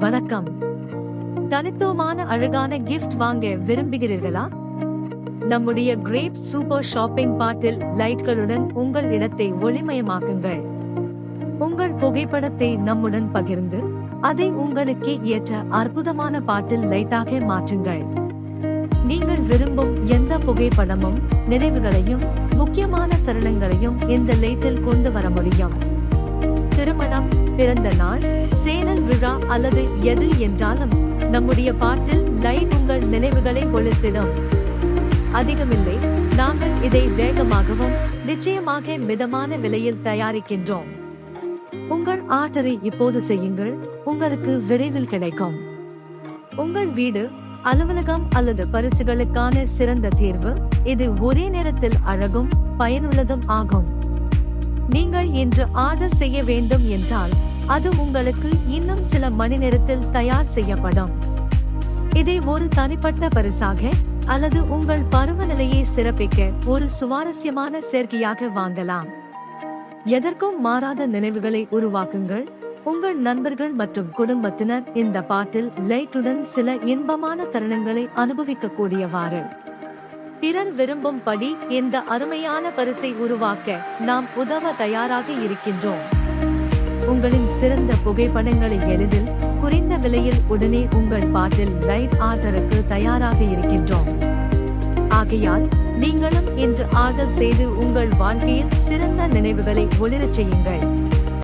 வணக்கம். தனித்துவமான அழகான கிஃப்ட் வாங்க விரும்புகிறீர்களா? நம்முடைய கிரேப் சூப்பர் ஷாப்பிங் பாட்டில் லைட்களுடன் உங்கள் இடத்தை ஒளிமயமாக்குங்கள். உங்கள் புகைப்படத்தை நம்முடன் பகிர்ந்து அதை உங்களுக்கு ஏற்ற அற்புதமான பாட்டில் லைட்டாக மாற்றுங்கள். நீங்கள் விரும்பும் எந்த புகைப்படமும் நினைவுகளையும் முக்கியமான தருணங்களையும் இந்த லைட்டில் கொண்டு வர முடியும். திருமணம், பிறந்த நாள், சேனல் விழா அல்லது எது என்றாலும் நம்முடைய பாட்டில் லைட் உங்கள் நினைவுகளை கொளுத்திடும். அதிகமில்லை, நாங்கள் இதை வேகமாகவும் நிச்சயமாக மிதமான விலையில் தயாரிக்கின்றோம். உங்கள் ஆர்டரை இப்போது செய்யுங்கள், உங்களுக்கு விரைவில் கிடைக்கும். உங்கள் வீடு, அலுவலகம் அல்லது பரிசுகளுக்கான சிறந்த தேர்வு. இது ஒரே நேரத்தில் அழகும் பயனுள்ளதும் ஆகும். நீங்கள் இன்று ஆர்டர் செய்ய வேண்டும் என்றால் அது உங்களுக்கு இன்னும் சில மணி நேரத்தில் தயார் செய்யப்படும். இதை ஒரு தனிப்பட்ட பரிசாக அல்லது உங்கள் பருவநிலையை சிறப்பிக்க ஒரு சுவாரஸ்யமான சேர்க்கையாக வாங்கலாம். எதற்கும் மாறாத நினைவுகளை உருவாக்குங்கள். உங்கள் நண்பர்கள் மற்றும் குடும்பத்தினர் இந்த பாட்டில் லைட்டுடன் சில இன்பமான தருணங்களை அனுபவிக்கக்கூடியவாறு பிறர் விரும்பும் படி இந்த அருமையான பரிசை உருவாக்க நாம் உதவ தயாராக இருக்கின்றோம். உங்களின் சிறந்த புகைப்படங்களை எளிதில் குறைந்த விலையில் உடனே உங்கள் பாட்டில் லைட் ஆர்டருக்கு தயாராக இருக்கின்றோம். ஆகையால் நீங்களும் இன்று ஆர்டர் செய்து உங்கள் வாழ்க்கையில் சிறந்த நினைவுகளை ஒளிரச் செய்யுங்கள்.